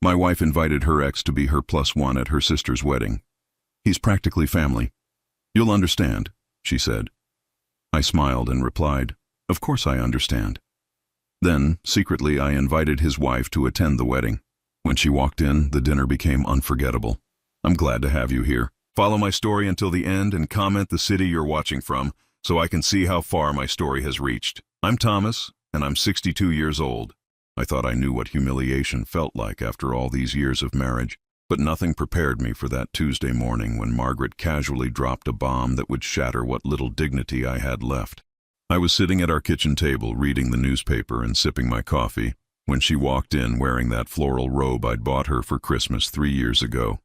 My wife invited her ex to be her +1 at her sister's wedding. He's practically family. You'll understand, she said. I smiled and replied, of course I understand. Then, secretly, I invited his wife to attend the wedding. When she walked in, the dinner became unforgettable. I'm glad to have you here. Follow my story until the end and comment the city you're watching from so I can see how far my story has reached. I'm Thomas, and I'm 62 years old. I thought I knew what humiliation felt like after all these years of marriage, but nothing prepared me for that Tuesday morning when Margaret casually dropped a bomb that would shatter what little dignity I had left. I was sitting at our kitchen table reading the newspaper and sipping my coffee when she walked in wearing that floral robe I'd bought her for Christmas 3 years ago.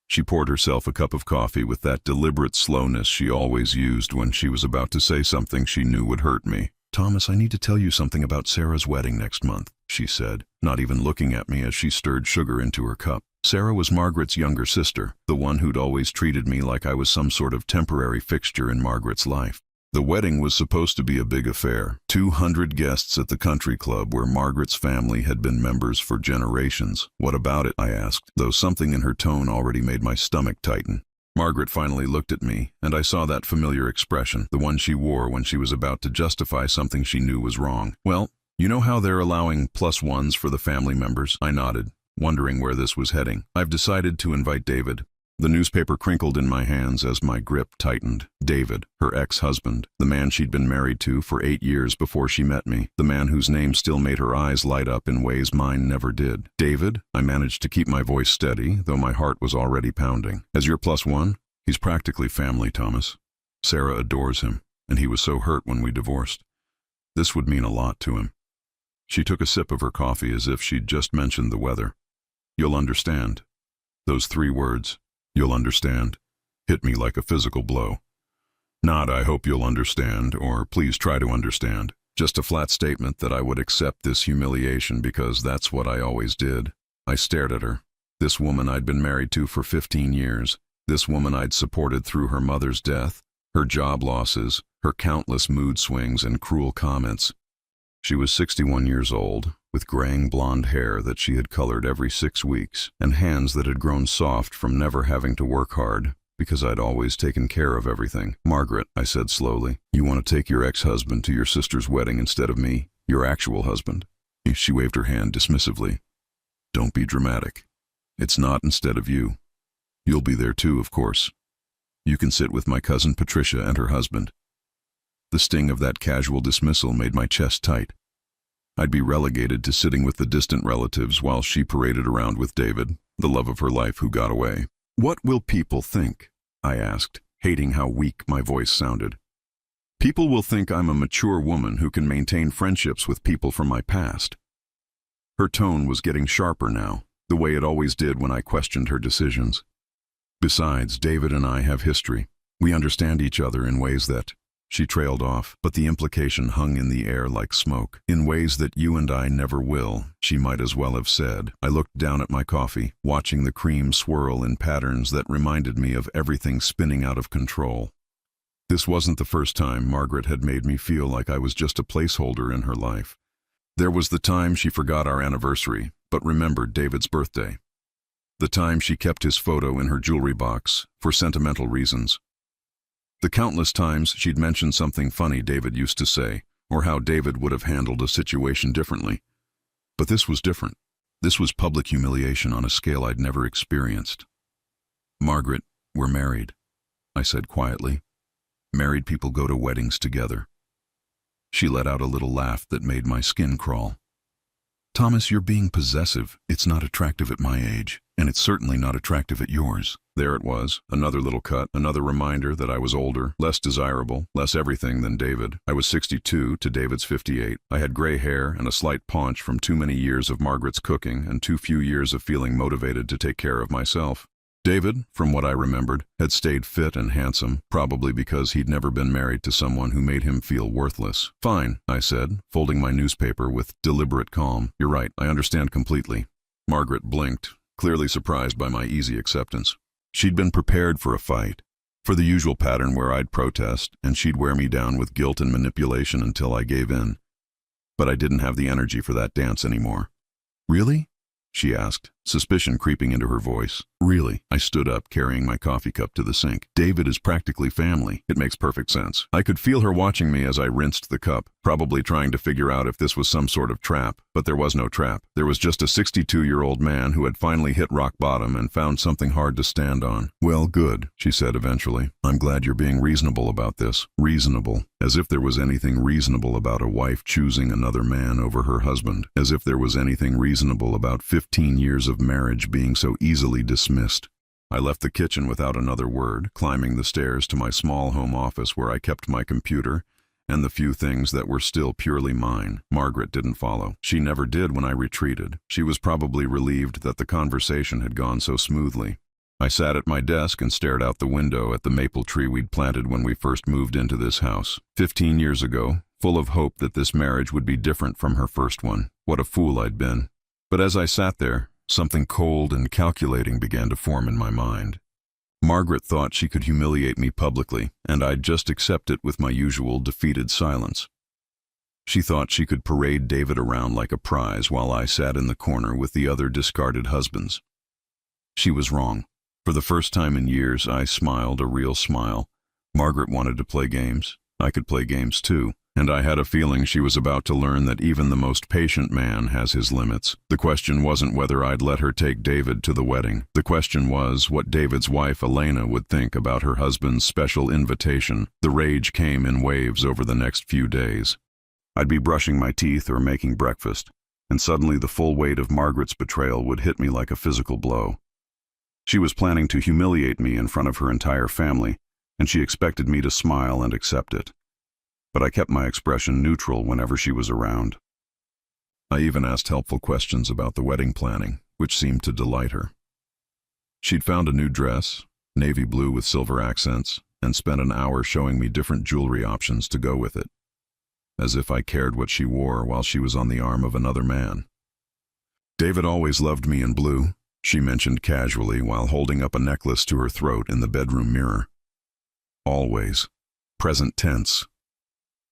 She poured herself a cup of coffee with that deliberate slowness she always used when she was about to say something she knew would hurt me. Thomas, I need to tell you something about Sarah's wedding next month, she said, not even looking at me as she stirred sugar into her cup. Sarah was Margaret's younger sister, the one who'd always treated me like I was some sort of temporary fixture in Margaret's life. The wedding was supposed to be a big affair. 200 guests at the country club where Margaret's family had been members for generations. What about it? I asked, though something in her tone already made my stomach tighten. Margaret finally looked at me, and I saw that familiar expression, the one she wore when she was about to justify something she knew was wrong. Well, you know how they're allowing +1s for the family members? I nodded, wondering where this was heading. I've decided to invite David. The newspaper crinkled in my hands as my grip tightened. David, her ex-husband, the man she'd been married to for 8 years before she met me, the man whose name still made her eyes light up in ways mine never did. David, I managed to keep my voice steady, though my heart was already pounding. As your +1, he's practically family, Thomas. Sarah adores him, and he was so hurt when we divorced. This would mean a lot to him. She took a sip of her coffee as if she'd just mentioned the weather. You'll understand. Those 3 words, you'll understand, hit me like a physical blow. Not, I hope you'll understand, or please try to understand. Just a flat statement that I would accept this humiliation because that's what I always did. I stared at her. This woman I'd been married to for 15 years. This woman I'd supported through her mother's death, her job losses, her countless mood swings and cruel comments. She was 61 years old, with graying blonde hair that she had colored every 6 weeks, and hands that had grown soft from never having to work hard, because I'd always taken care of everything. Margaret, I said slowly, you want to take your ex-husband to your sister's wedding instead of me, your actual husband? She waved her hand dismissively. Don't be dramatic. It's not instead of you. You'll be there too, of course. You can sit with my cousin Patricia and her husband. The sting of that casual dismissal made my chest tight. I'd be relegated to sitting with the distant relatives while she paraded around with David, the love of her life who got away. What will people think? I asked, hating how weak my voice sounded. People will think I'm a mature woman who can maintain friendships with people from my past. Her tone was getting sharper now, the way it always did when I questioned her decisions. Besides, David and I have history. We understand each other in ways that... She trailed off, but the implication hung in the air like smoke. In ways that you and I never will, she might as well have said. I looked down at my coffee, watching the cream swirl in patterns that reminded me of everything spinning out of control. This wasn't the first time Margaret had made me feel like I was just a placeholder in her life. There was the time she forgot our anniversary, but remembered David's birthday. The time she kept his photo in her jewelry box, for sentimental reasons. The countless times she'd mentioned something funny David used to say, or how David would have handled a situation differently. But this was different. This was public humiliation on a scale I'd never experienced. Margaret, we're married, I said quietly. Married people go to weddings together. She let out a little laugh that made my skin crawl. Thomas, you're being possessive. It's not attractive at my age, and it's certainly not attractive at yours. There it was, another little cut, another reminder that I was older, less desirable, less everything than David. I was 62 to David's 58. I had gray hair and a slight paunch from too many years of Margaret's cooking and too few years of feeling motivated to take care of myself. David, from what I remembered, had stayed fit and handsome, probably because he'd never been married to someone who made him feel worthless. Fine, I said, folding my newspaper with deliberate calm. You're right, I understand completely. Margaret blinked, clearly surprised by my easy acceptance. She'd been prepared for a fight, for the usual pattern where I'd protest and she'd wear me down with guilt and manipulation until I gave in. But I didn't have the energy for that dance anymore. Really? She asked, suspicion creeping into her voice. Really? I stood up, carrying my coffee cup to the sink. David is practically family. It makes perfect sense. I could feel her watching me as I rinsed the cup, probably trying to figure out if this was some sort of trap. But there was no trap. There was just a 62-year-old man who had finally hit rock bottom and found something hard to stand on. Well, good, she said eventually. I'm glad you're being reasonable about this. Reasonable. As if there was anything reasonable about a wife choosing another man over her husband. As if there was anything reasonable about 15 years of marriage being so easily dismissed. I left the kitchen without another word, climbing the stairs to my small home office where I kept my computer and the few things that were still purely mine. Margaret didn't follow. She never did when I retreated. She was probably relieved that the conversation had gone so smoothly. I sat at my desk and stared out the window at the maple tree we'd planted when we first moved into this house. 15 years ago, full of hope that this marriage would be different from her first one. What a fool I'd been. But as I sat there, something cold and calculating began to form in my mind. Margaret thought she could humiliate me publicly, and I'd just accept it with my usual defeated silence. She thought she could parade David around like a prize while I sat in the corner with the other discarded husbands. She was wrong. For the first time in years, I smiled a real smile. Margaret wanted to play games. I could play games too. And I had a feeling she was about to learn that even the most patient man has his limits. The question wasn't whether I'd let her take David to the wedding. The question was what David's wife, Elena, would think about her husband's special invitation. The rage came in waves over the next few days. I'd be brushing my teeth or making breakfast, and suddenly the full weight of Margaret's betrayal would hit me like a physical blow. She was planning to humiliate me in front of her entire family, and she expected me to smile and accept it. But I kept my expression neutral whenever she was around. I even asked helpful questions about the wedding planning, which seemed to delight her. She'd found a new dress, navy blue with silver accents, and spent an hour showing me different jewelry options to go with it, as if I cared what she wore while she was on the arm of another man. David always loved me in blue, she mentioned casually while holding up a necklace to her throat in the bedroom mirror. Always. Present tense.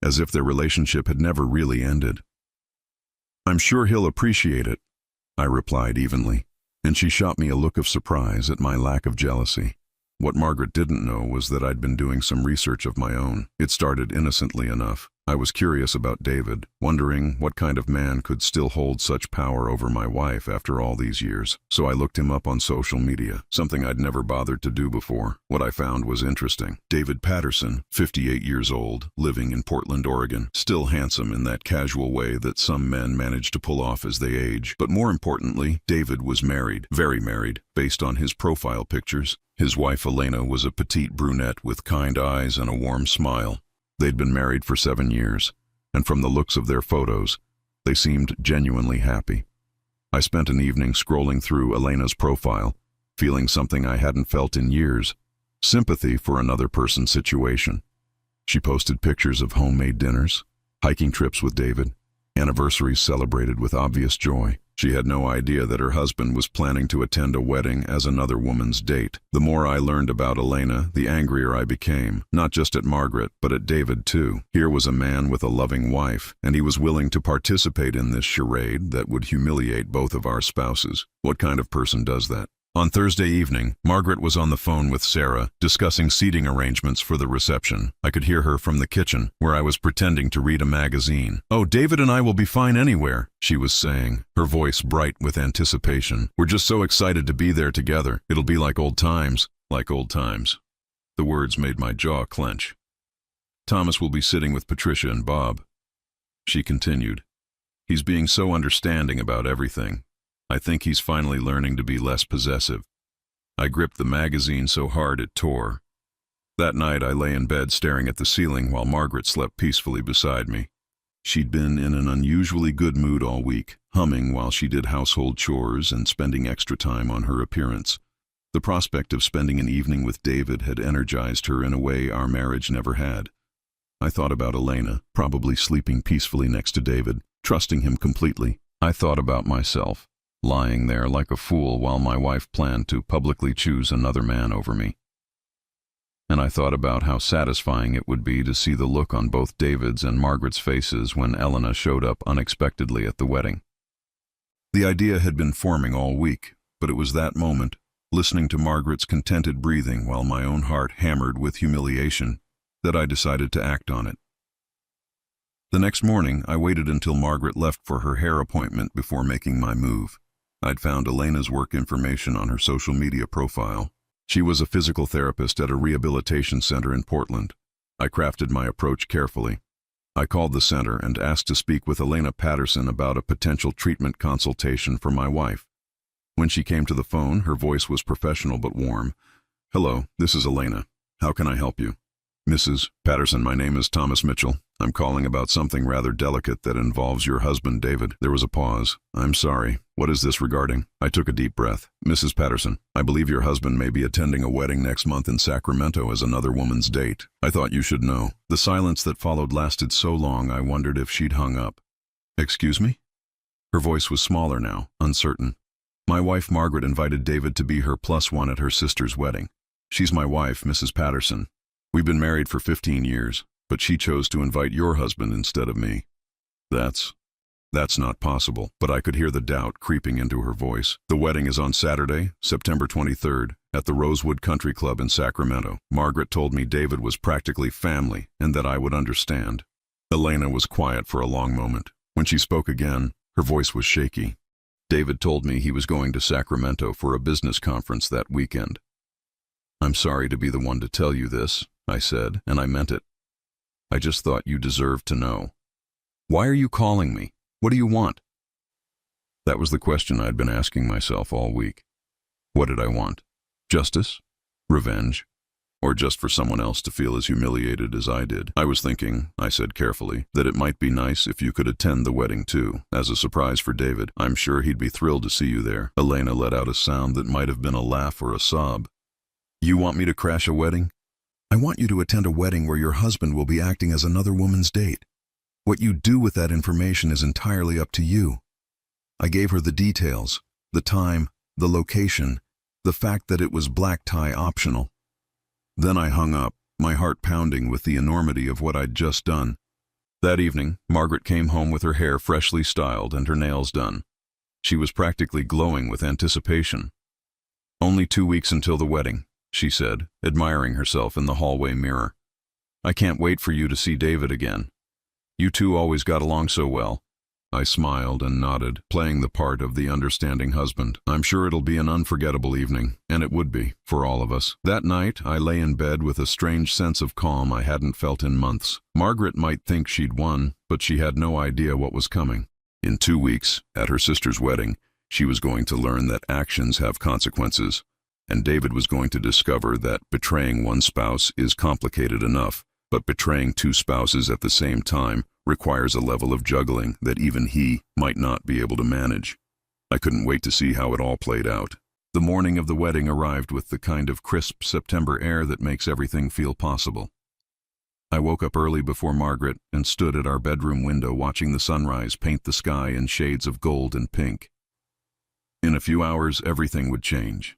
As if their relationship had never really ended. I'm sure he'll appreciate it, I replied evenly, and she shot me a look of surprise at my lack of jealousy. What Margaret didn't know was that I'd been doing some research of my own. It started innocently enough. I was curious about David, wondering what kind of man could still hold such power over my wife after all these years. So I looked him up on social media, something I'd never bothered to do before. What I found was interesting. David Patterson, 58 years old, living in Portland, Oregon, still handsome in that casual way that some men manage to pull off as they age. But more importantly, David was married, very married, based on his profile pictures. His wife Elena was a petite brunette with kind eyes and a warm smile. They'd been married for 7 years, and from the looks of their photos, they seemed genuinely happy. I spent an evening scrolling through Elena's profile, feeling something I hadn't felt in years, sympathy for another person's situation. She posted pictures of homemade dinners, hiking trips with David, anniversaries celebrated with obvious joy. She had no idea that her husband was planning to attend a wedding as another woman's date. The more I learned about Elena, the angrier I became, not just at Margaret, but at David too. Here was a man with a loving wife, and he was willing to participate in this charade that would humiliate both of our spouses. What kind of person does that? On Thursday evening, Margaret was on the phone with Sarah, discussing seating arrangements for the reception. I could hear her from the kitchen, where I was pretending to read a magazine. "Oh, David and I will be fine anywhere," she was saying, her voice bright with anticipation. "We're just so excited to be there together. It'll be like old times." Like old times. The words made my jaw clench. "Thomas will be sitting with Patricia and Bob," she continued. "He's being so understanding about everything. I think he's finally learning to be less possessive." I gripped the magazine so hard it tore. That night I lay in bed staring at the ceiling while Margaret slept peacefully beside me. She'd been in an unusually good mood all week, humming while she did household chores and spending extra time on her appearance. The prospect of spending an evening with David had energized her in a way our marriage never had. I thought about Elena, probably sleeping peacefully next to David, trusting him completely. I thought about myself, lying there like a fool while my wife planned to publicly choose another man over me. And I thought about how satisfying it would be to see the look on both David's and Margaret's faces when Elena showed up unexpectedly at the wedding. The idea had been forming all week, but it was that moment, listening to Margaret's contented breathing while my own heart hammered with humiliation, that I decided to act on it. The next morning, I waited until Margaret left for her hair appointment before making my move. I'd found Elena's work information on her social media profile. She was a physical therapist at a rehabilitation center in Portland. I crafted my approach carefully. I called the center and asked to speak with Elena Patterson about a potential treatment consultation for my wife. When she came to the phone, her voice was professional but warm. "Hello, this is Elena. How can I help you?" "Mrs. Patterson, my name is Thomas Mitchell. I'm calling about something rather delicate that involves your husband, David." There was a pause. "I'm sorry. What is this regarding?" I took a deep breath. "Mrs. Patterson, I believe your husband may be attending a wedding next month in Sacramento as another woman's date. I thought you should know." The silence that followed lasted so long I wondered if she'd hung up. "Excuse me?" Her voice was smaller now, uncertain. "My wife Margaret invited David to be her +1 at her sister's wedding. She's my wife, Mrs. Patterson. We've been married for 15 years, but she chose to invite your husband instead of me." That's not possible, but I could hear the doubt creeping into her voice. "The wedding is on Saturday, September 23rd, at the Rosewood Country Club in Sacramento. Margaret told me David was practically family and that I would understand." Elena was quiet for a long moment. When she spoke again, her voice was shaky. "David told me he was going to Sacramento for a business conference that weekend." "I'm sorry to be the one to tell you this," I said, and I meant it. "I just thought you deserved to know." "Why are you calling me? What do you want?" That was the question I'd been asking myself all week. What did I want? Justice? Revenge? Or just for someone else to feel as humiliated as I did? "I was thinking," I said carefully, "that it might be nice if you could attend the wedding too, as a surprise for David. I'm sure he'd be thrilled to see you there." Elena let out a sound that might have been a laugh or a sob. "You want me to crash a wedding?" "I want you to attend a wedding where your husband will be acting as another woman's date. What you do with that information is entirely up to you." I gave her the details, the time, the location, the fact that it was black tie optional. Then I hung up, my heart pounding with the enormity of what I'd just done. That evening, Margaret came home with her hair freshly styled and her nails done. She was practically glowing with anticipation. "Only 2 weeks until the wedding," she said, admiring herself in the hallway mirror. "I can't wait for you to see David again. You two always got along so well." I smiled and nodded, playing the part of the understanding husband. "I'm sure it'll be an unforgettable evening," and it would be, for all of us. That night, I lay in bed with a strange sense of calm I hadn't felt in months. Margaret might think she'd won, but she had no idea what was coming. In 2 weeks, at her sister's wedding, she was going to learn that actions have consequences, and David was going to discover that betraying one spouse is complicated enough, but betraying 2 spouses at the same time requires a level of juggling that even he might not be able to manage. I couldn't wait to see how it all played out. The morning of the wedding arrived with the kind of crisp September air that makes everything feel possible. I woke up early before Margaret and stood at our bedroom window watching the sunrise paint the sky in shades of gold and pink. In a few hours, everything would change.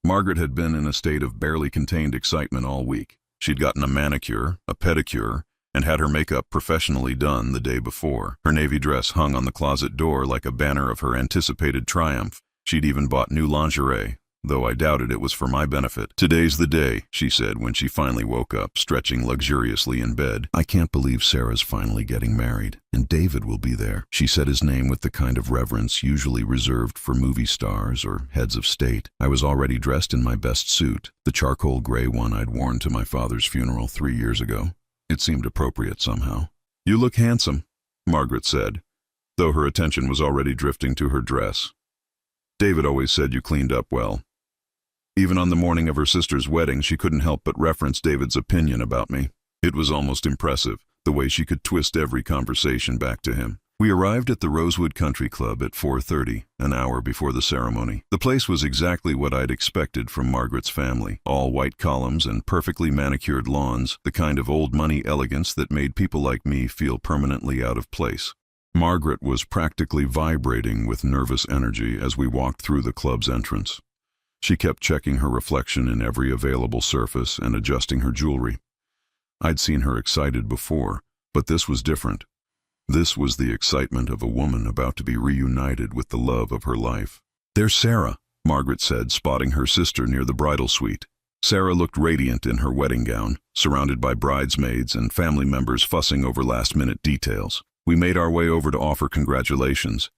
Margaret had been in a state of barely contained excitement all week. She'd gotten a manicure, a pedicure, and had her makeup professionally done the day before. Her navy dress hung on the closet door like a banner of her anticipated triumph. She'd even bought new lingerie, though I doubted it was for my benefit. "Today's the day," she said when she finally woke up, stretching luxuriously in bed. "I can't believe Sarah's finally getting married, and David will be there." She said his name with the kind of reverence usually reserved for movie stars or heads of state. I was already dressed in my best suit, the charcoal gray one I'd worn to my father's funeral 3 years ago. It seemed appropriate somehow. "You look handsome," Margaret said, though her attention was already drifting to her dress. "David always said you cleaned up well." Even on the morning of her sister's wedding, she couldn't help but reference David's opinion about me. It was almost impressive, the way she could twist every conversation back to him. We arrived at the Rosewood Country Club at 4:30, an hour before the ceremony. The place was exactly what I'd expected from Margaret's family. All white columns and perfectly manicured lawns, the kind of old-money elegance that made people like me feel permanently out of place. Margaret was practically vibrating with nervous energy as we walked through the club's entrance. She kept checking her reflection in every available surface and adjusting her jewelry. I'd seen her excited before, but this was different. This was the excitement of a woman about to be reunited with the love of her life. "There's Sarah," Margaret said, spotting her sister near the bridal suite. Sarah looked radiant in her wedding gown, surrounded by bridesmaids and family members fussing over last-minute details. We made our way over to offer congratulations,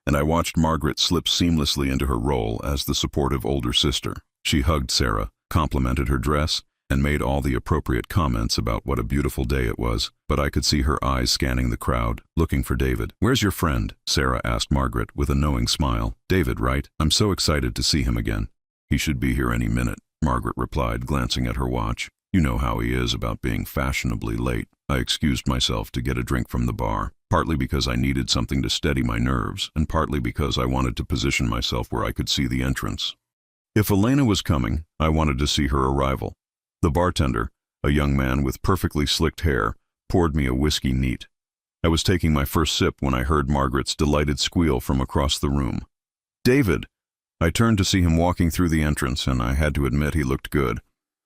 and I watched Margaret slip seamlessly into her role as the supportive older sister. She hugged Sarah, complimented her dress, and made all the appropriate comments about what a beautiful day it was, but I could see her eyes scanning the crowd, looking for David. "Where's your friend?" Sarah asked Margaret with a knowing smile. "David, right? I'm so excited to see him again." "He should be here any minute," Margaret replied, glancing at her watch. "You know how he is about being fashionably late." I excused myself to get a drink from the bar, partly because I needed something to steady my nerves, and partly because I wanted to position myself where I could see the entrance. If Elena was coming, I wanted to see her arrival. The bartender, a young man with perfectly slicked hair, poured me a whiskey neat. I was taking my first sip when I heard Margaret's delighted squeal from across the room. "David!" I turned to see him walking through the entrance, and I had to admit he looked good.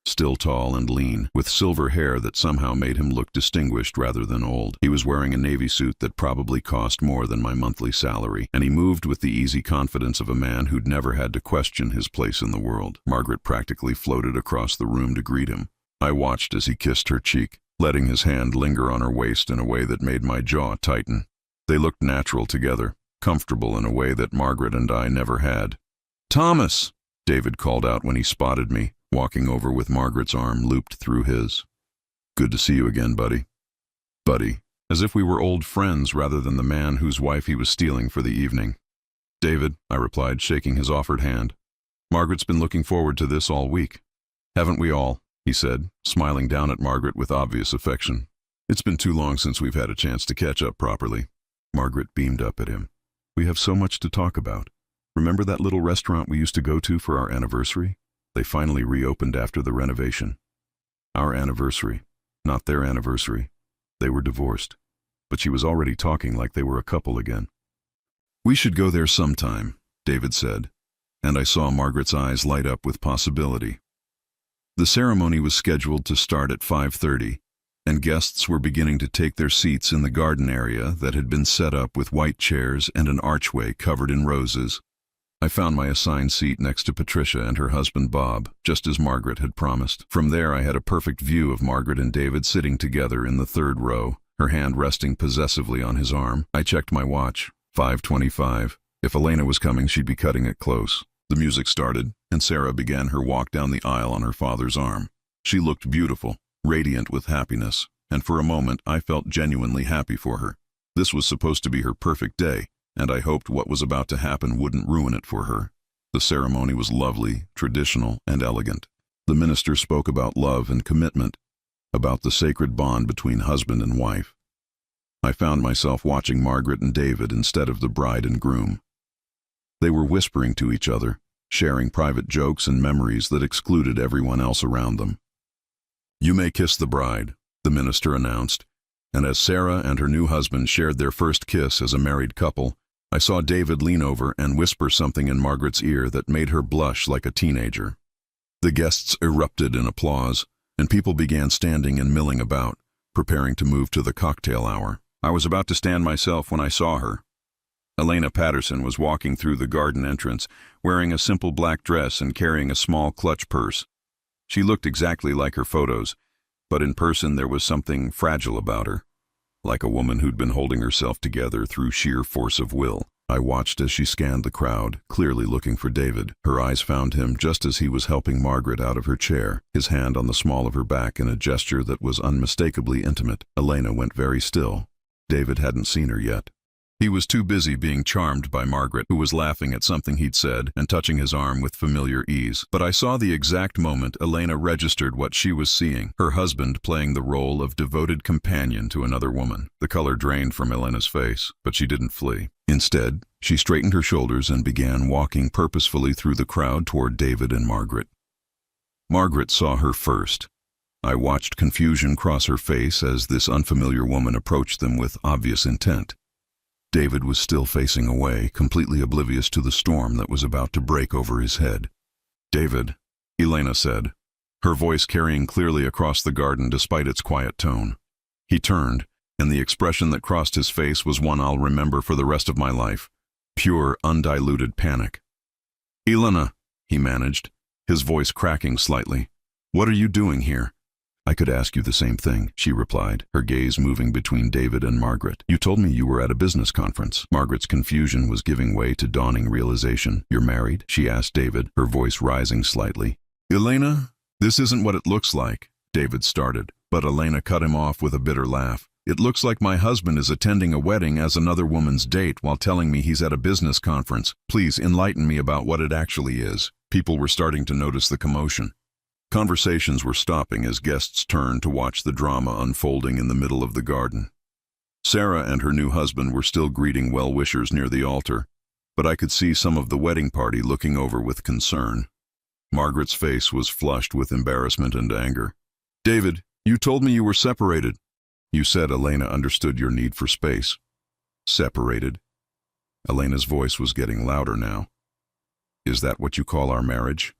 Still tall and lean, with silver hair that somehow made him look distinguished rather than old. He was wearing a navy suit that probably cost more than my monthly salary, and he moved with the easy confidence of a man who'd never had to question his place in the world. Margaret practically floated across the room to greet him. I watched as he kissed her cheek, letting his hand linger on her waist in a way that made my jaw tighten. They looked natural together, comfortable in a way that Margaret and I never had. "Thomas!" David called out when he spotted me, walking over with Margaret's arm looped through his. "Good to see you again, buddy." Buddy, as if we were old friends rather than the man whose wife he was stealing for the evening. "David," I replied, shaking his offered hand. "Margaret's been looking forward to this all week." "Haven't we all?" he said, smiling down at Margaret with obvious affection. "It's been too long since we've had a chance to catch up properly." Margaret beamed up at him. "We have so much to talk about. Remember that little restaurant we used to go to for our anniversary? They finally reopened after the renovation." Our anniversary, not their anniversary. They were divorced, but she was already talking like they were a couple again. "We should go there sometime," David said, and I saw Margaret's eyes light up with possibility. The ceremony was scheduled to start at 5:30, and guests were beginning to take their seats in the garden area that had been set up with white chairs and an archway covered in roses. I found my assigned seat next to Patricia and her husband Bob, just as Margaret had promised. From there I had a perfect view of Margaret and David sitting together in the third row, her hand resting possessively on his arm. I checked my watch. 5:25. If Elena was coming, she'd be cutting it close. The music started, and Sarah began her walk down the aisle on her father's arm. She looked beautiful, radiant with happiness, and for a moment I felt genuinely happy for her. This was supposed to be her perfect day, and I hoped what was about to happen wouldn't ruin it for her. The ceremony was lovely, traditional, and elegant. The minister spoke about love and commitment, about the sacred bond between husband and wife. I found myself watching Margaret and David instead of the bride and groom. They were whispering to each other, sharing private jokes and memories that excluded everyone else around them. "You may kiss the bride," the minister announced, and as Sarah and her new husband shared their first kiss as a married couple, I saw David lean over and whisper something in Margaret's ear that made her blush like a teenager. The guests erupted in applause, and people began standing and milling about, preparing to move to the cocktail hour. I was about to stand myself when I saw her. Elena Patterson was walking through the garden entrance, wearing a simple black dress and carrying a small clutch purse. She looked exactly like her photos, but in person there was something fragile about her, like a woman who'd been holding herself together through sheer force of will. I watched as she scanned the crowd, clearly looking for David. Her eyes found him just as he was helping Margaret out of her chair, his hand on the small of her back in a gesture that was unmistakably intimate. Elena went very still. David hadn't seen her yet. He was too busy being charmed by Margaret, who was laughing at something he'd said and touching his arm with familiar ease. But I saw the exact moment Elena registered what she was seeing, her husband playing the role of devoted companion to another woman. The color drained from Elena's face, but she didn't flee. Instead, she straightened her shoulders and began walking purposefully through the crowd toward David and Margaret. Margaret saw her first. I watched confusion cross her face as this unfamiliar woman approached them with obvious intent. David was still facing away, completely oblivious to the storm that was about to break over his head. "David," Elena said, her voice carrying clearly across the garden despite its quiet tone. He turned, and the expression that crossed his face was one I'll remember for the rest of my life. Pure, undiluted panic. Elena, he managed, his voice cracking slightly. What are you doing here? I could ask you the same thing, she replied, her gaze moving between David and Margaret. You told me you were at a business conference. Margaret's confusion was giving way to dawning realization. You're married? She asked David, her voice rising slightly. Elena, this isn't what it looks like, David started, but Elena cut him off with a bitter laugh. It looks like my husband is attending a wedding as another woman's date while telling me he's at a business conference. Please enlighten me about what it actually is. People were starting to notice the commotion. Conversations were stopping as guests turned to watch the drama unfolding in the middle of the garden. Sarah and her new husband were still greeting well-wishers near the altar, but I could see some of the wedding party looking over with concern. Margaret's face was flushed with embarrassment and anger. David, you told me you were separated. You said Elena understood your need for space. Separated? Elena's voice was getting louder now. Is that what you call our marriage?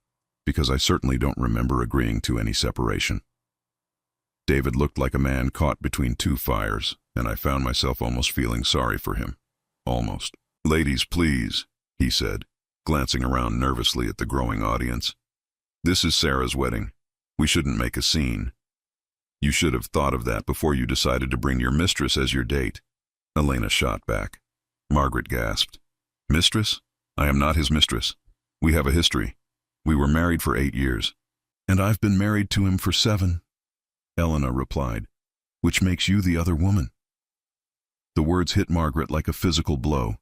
Because I certainly don't remember agreeing to any separation. David looked like a man caught between two fires, and I found myself almost feeling sorry for him. Almost. Ladies, please, he said, glancing around nervously at the growing audience. This is Sarah's wedding. We shouldn't make a scene. You should have thought of that before you decided to bring your mistress as your date. Elena shot back. Margaret gasped. Mistress? I am not his mistress. We have a history. We were married for 8 years. And I've been married to him for 7. Elena replied, which makes you the other woman. The words hit Margaret like a physical blow.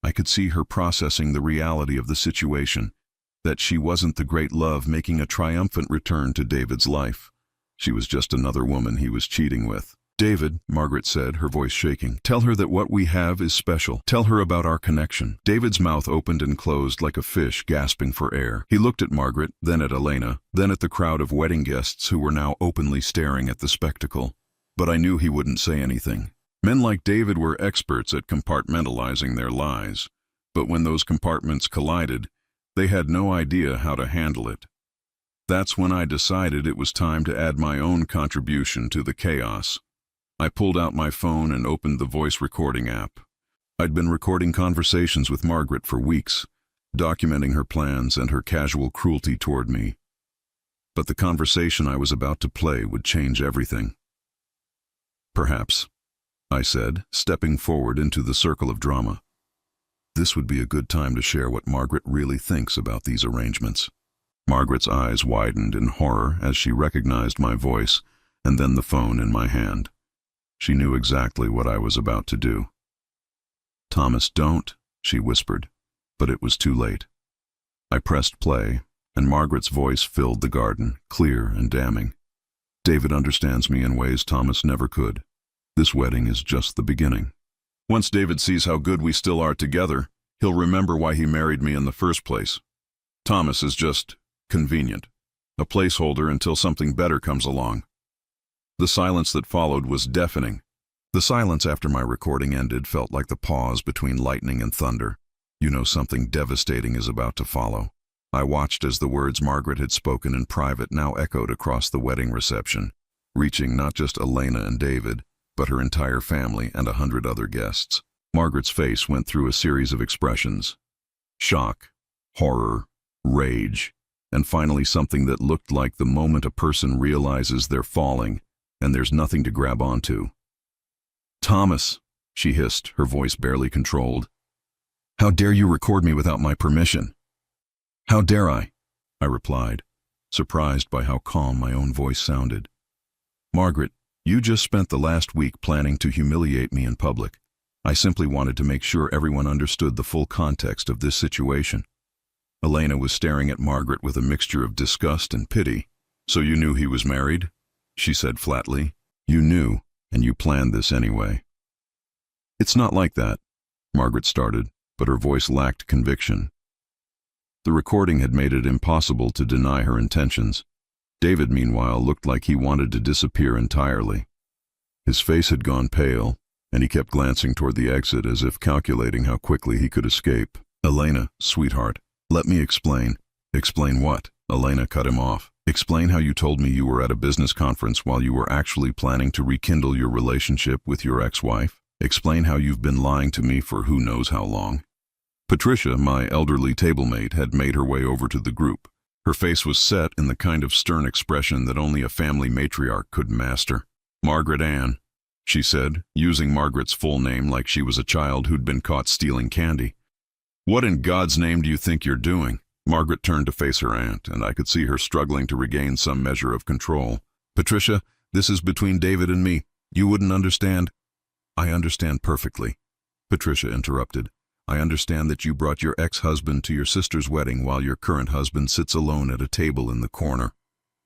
I could see her processing the reality of the situation, that she wasn't the great love making a triumphant return to David's life. She was just another woman he was cheating with. David, Margaret said, her voice shaking, tell her that what we have is special. Tell her about our connection. David's mouth opened and closed like a fish gasping for air. He looked at Margaret, then at Elena, then at the crowd of wedding guests who were now openly staring at the spectacle. But I knew he wouldn't say anything. Men like David were experts at compartmentalizing their lies. But when those compartments collided, they had no idea how to handle it. That's when I decided it was time to add my own contribution to the chaos. I pulled out my phone and opened the voice recording app. I'd been recording conversations with Margaret for weeks, documenting her plans and her casual cruelty toward me. But the conversation I was about to play would change everything. Perhaps, I said, stepping forward into the circle of drama. This would be a good time to share what Margaret really thinks about these arrangements. Margaret's eyes widened in horror as she recognized my voice and then the phone in my hand. She knew exactly what I was about to do. Thomas, don't, she whispered, but it was too late. I pressed play, and Margaret's voice filled the garden, clear and damning. David understands me in ways Thomas never could. This wedding is just the beginning. Once David sees how good we still are together, he'll remember why he married me in the first place. Thomas is just convenient, a placeholder until something better comes along. The silence that followed was deafening. The silence after my recording ended felt like the pause between lightning and thunder. You know something devastating is about to follow. I watched as the words Margaret had spoken in private now echoed across the wedding reception, reaching not just Elena and David, but her entire family and 100 other guests. Margaret's face went through a series of expressions. Shock, horror, rage, and finally something that looked like the moment a person realizes they're falling, and there's nothing to grab onto. Thomas, she hissed, her voice barely controlled. How dare you record me without my permission? How dare I replied, surprised by how calm my own voice sounded. Margaret, you just spent the last week planning to humiliate me in public. I simply wanted to make sure everyone understood the full context of this situation. Elena was staring at Margaret with a mixture of disgust and pity. So you knew he was married? She said flatly. You knew, and you planned this anyway. It's not like that, Margaret started, but her voice lacked conviction. The recording had made it impossible to deny her intentions. David, meanwhile, looked like he wanted to disappear entirely. His face had gone pale, and he kept glancing toward the exit as if calculating how quickly he could escape. Elena, sweetheart, let me explain. Explain what? Elena cut him off. Explain how you told me you were at a business conference while you were actually planning to rekindle your relationship with your ex-wife. Explain how you've been lying to me for who knows how long. Patricia, my elderly table-mate, had made her way over to the group. Her face was set in the kind of stern expression that only a family matriarch could master. "Margaret Ann," she said, using Margaret's full name like she was a child who'd been caught stealing candy. "What in God's name do you think you're doing?" Margaret turned to face her aunt, and I could see her struggling to regain some measure of control. "Patricia, this is between David and me. You wouldn't understand." "I understand perfectly," Patricia interrupted. "I understand that you brought your ex-husband to your sister's wedding while your current husband sits alone at a table in the corner.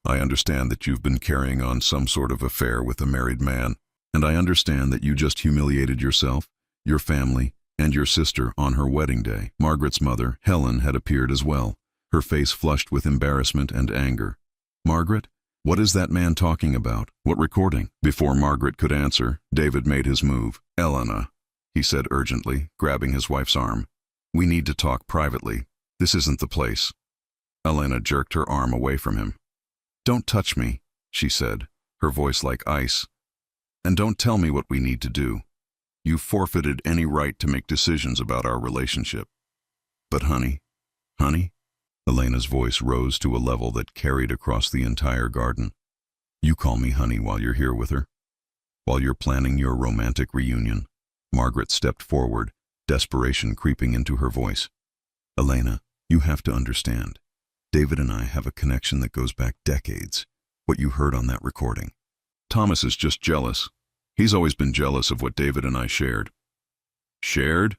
I understand that you've been carrying on some sort of affair with a married man. And I understand that you just humiliated yourself, your family, and your sister on her wedding day." Margaret's mother, Helen, had appeared as well, her face flushed with embarrassment and anger. "Margaret, what is that man talking about? What recording?" Before Margaret could answer, David made his move. "Elena," he said urgently, grabbing his wife's arm. "We need to talk privately. This isn't the place." Elena jerked her arm away from him. "Don't touch me," she said, her voice like ice. "And don't tell me what we need to do. You've forfeited any right to make decisions about our relationship." "But honey," Elena's voice rose to a level that carried across the entire garden. "You call me honey while you're here with her? While you're planning your romantic reunion?" Margaret stepped forward, desperation creeping into her voice. "Elena, you have to understand. David and I have a connection that goes back decades. What you heard on that recording. Thomas is just jealous. He's always been jealous of what David and I shared." "Shared?"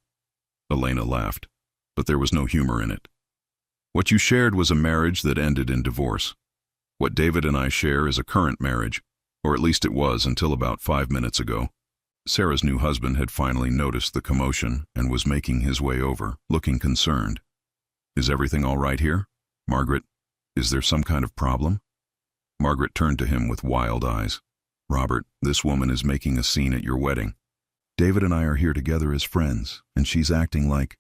Elena laughed, but there was no humor in it. "What you shared was a marriage that ended in divorce. What David and I share is a current marriage, or at least it was until about 5 minutes ago." Sarah's new husband had finally noticed the commotion and was making his way over, looking concerned. "Is everything all right here? Margaret, is there some kind of problem?" Margaret turned to him with wild eyes. "Robert, this woman is making a scene at your wedding. David and I are here together as friends, and she's acting like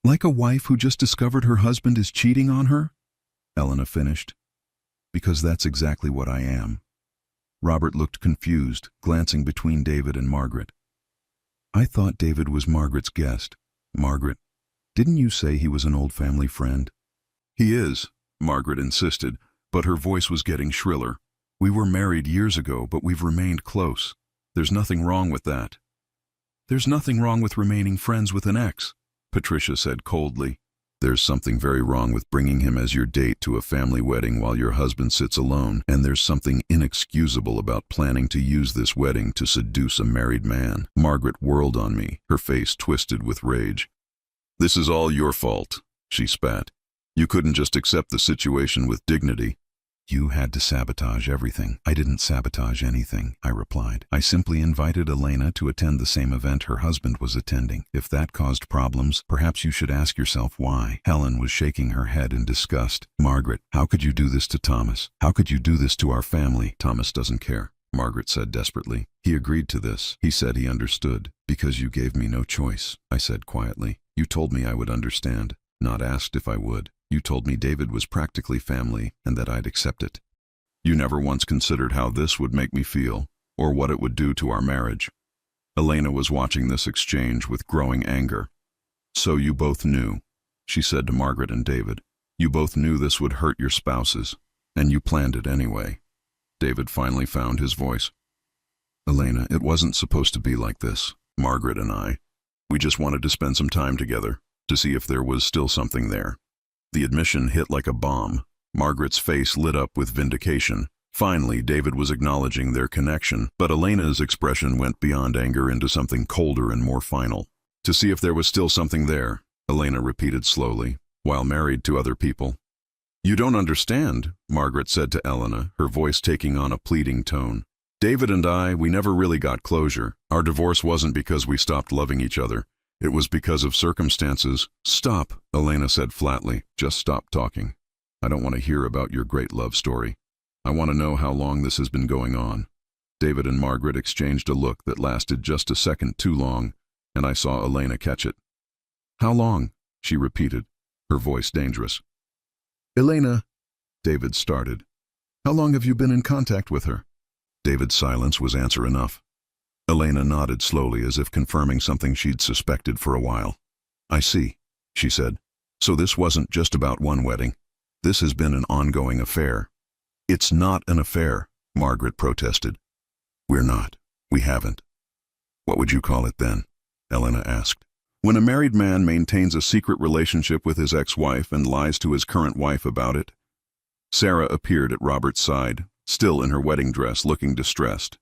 a wife who just discovered her husband is cheating on her," Elena finished. "Because that's exactly what I am." Robert looked confused, glancing between David and Margaret. "I thought David was Margaret's guest. Margaret, didn't you say he was an old family friend?" "He is," Margaret insisted, but her voice was getting shriller. "We were married years ago, but we've remained close. There's nothing wrong with that." "There's nothing wrong with remaining friends with an ex," Patricia said coldly. "There's something very wrong with bringing him as your date to a family wedding while your husband sits alone, and there's something inexcusable about planning to use this wedding to seduce a married man." Margaret whirled on me, her face twisted with rage. "This is all your fault," she spat. "You couldn't just accept the situation with dignity." "You had to sabotage everything." "I didn't sabotage anything," I replied. "I simply invited Elena to attend the same event her husband was attending. If that caused problems, perhaps you should ask yourself why." Helen was shaking her head in disgust. "Margaret, how could you do this to Thomas? How could you do this to our family?" "Thomas doesn't care," Margaret said desperately. "He agreed to this. He said he understood." "Because you gave me no choice," I said quietly. "You told me I would understand, not asked if I would. You told me David was practically family and that I'd accept it. You never once considered how this would make me feel, or what it would do to our marriage." Elena was watching this exchange with growing anger. "So you both knew," she said to Margaret and David. "You both knew this would hurt your spouses, and you planned it anyway." David finally found his voice. "Elena, it wasn't supposed to be like this. Margaret and I. We just wanted to spend some time together, to see if there was still something there." The admission hit like a bomb. Margaret's face lit up with vindication. Finally, David was acknowledging their connection, but Elena's expression went beyond anger into something colder and more final. "To see if there was still something there," Elena repeated slowly, "while married to other people." "You don't understand," Margaret said to Elena, her voice taking on a pleading tone. "David and I, we never really got closure. Our divorce wasn't because we stopped loving each other. It was because of circumstances." "Stop," Elena said flatly. "Just stop talking. I don't want to hear about your great love story. I want to know how long this has been going on." David and Margaret exchanged a look that lasted just a second too long, and I saw Elena catch it. "How long?" she repeated, her voice dangerous. "Elena," David started. "How long have you been in contact with her?" David's silence was answer enough. Elena nodded slowly as if confirming something she'd suspected for a while. "I see," she said. So this wasn't just about one wedding. This has been an ongoing affair. It's not an affair, Margaret protested. We're not. We haven't. What would you call it then? Elena asked. When a married man maintains a secret relationship with his ex-wife and lies to his current wife about it. Sarah appeared at Robert's side, still in her wedding dress, looking distressed.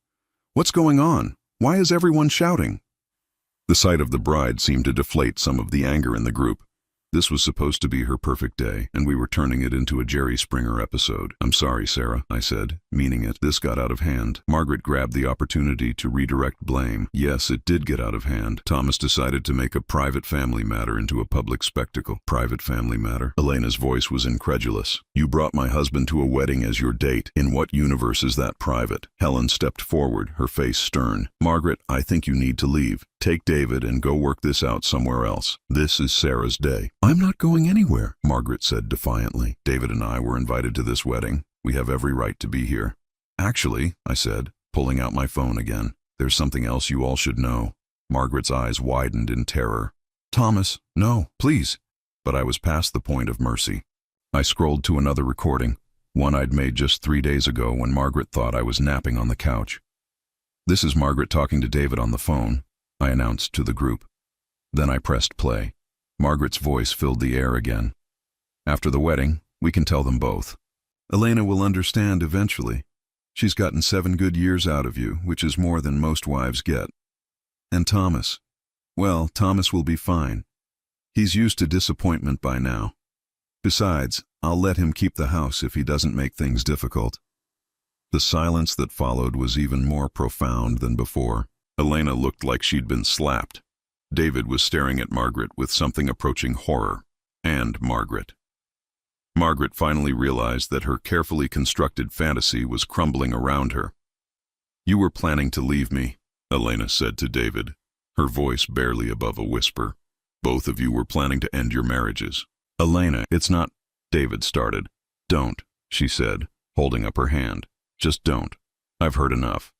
What's going on? Why is everyone shouting? The sight of the bride seemed to deflate some of the anger in the group. This was supposed to be her perfect day, and we were turning it into a Jerry Springer episode. I'm sorry, Sarah, I said, meaning it. This got out of hand. Margaret grabbed the opportunity to redirect blame. Yes, it did get out of hand. Thomas decided to make a private family matter into a public spectacle. Private family matter? Elena's voice was incredulous. You brought my husband to a wedding as your date. In what universe is that private? Helen stepped forward, her face stern. Margaret, I think you need to leave. Take David and go work this out somewhere else. This is Sarah's day. I'm not going anywhere, Margaret said defiantly. David and I were invited to this wedding. We have every right to be here. Actually, I said, pulling out my phone again, there's something else you all should know. Margaret's eyes widened in terror. Thomas, no, please. But I was past the point of mercy. I scrolled to another recording, one I'd made just 3 days ago when Margaret thought I was napping on the couch. This is Margaret talking to David on the phone, I announced to the group. Then I pressed play. Margaret's voice filled the air again. After the wedding, we can tell them both. Elena will understand eventually. She's gotten 7 good years out of you, which is more than most wives get. And Thomas. Well, Thomas will be fine. He's used to disappointment by now. Besides, I'll let him keep the house if he doesn't make things difficult. The silence that followed was even more profound than before. Elena looked like she'd been slapped. David was staring at Margaret with something approaching horror. And Margaret. Margaret finally realized that her carefully constructed fantasy was crumbling around her. You were planning to leave me, Elena said to David, her voice barely above a whisper. Both of you were planning to end your marriages. Elena, it's not... David started. Don't, she said, holding up her hand. Just don't. I've heard enough.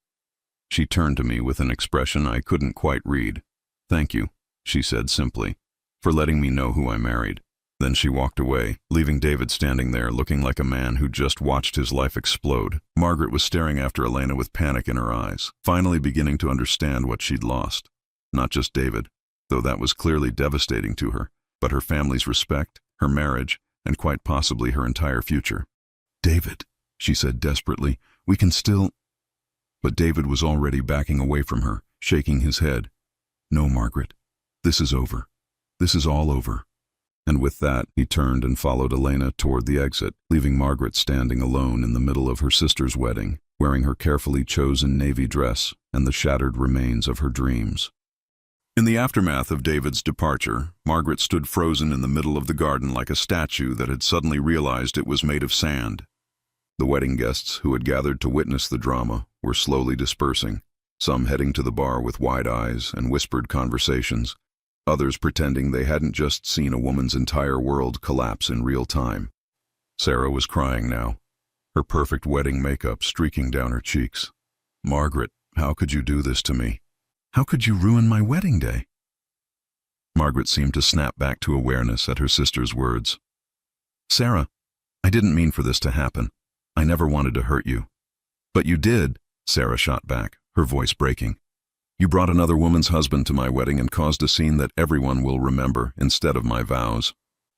She turned to me with an expression I couldn't quite read. Thank you, she said simply, for letting me know who I married. Then she walked away, leaving David standing there looking like a man who just watched his life explode. Margaret was staring after Elena with panic in her eyes, finally beginning to understand what she'd lost. Not just David, though that was clearly devastating to her, but her family's respect, her marriage, and quite possibly her entire future. David, she said desperately, we can still... But David was already backing away from her, shaking his head. No, Margaret. This is over. This is all over. And with that, he turned and followed Elena toward the exit, leaving Margaret standing alone in the middle of her sister's wedding, wearing her carefully chosen navy dress and the shattered remains of her dreams. In the aftermath of David's departure, Margaret stood frozen in the middle of the garden like a statue that had suddenly realized it was made of sand. The wedding guests who had gathered to witness the drama were slowly dispersing, some heading to the bar with wide eyes and whispered conversations, others pretending they hadn't just seen a woman's entire world collapse in real time. Sarah was crying now, her perfect wedding makeup streaking down her cheeks. Margaret, how could you do this to me? How could you ruin my wedding day? Margaret seemed to snap back to awareness at her sister's words. Sarah, I didn't mean for this to happen. I never wanted to hurt you. But you did, Sarah shot back, her voice breaking. You brought another woman's husband to my wedding and caused a scene that everyone will remember instead of my vows.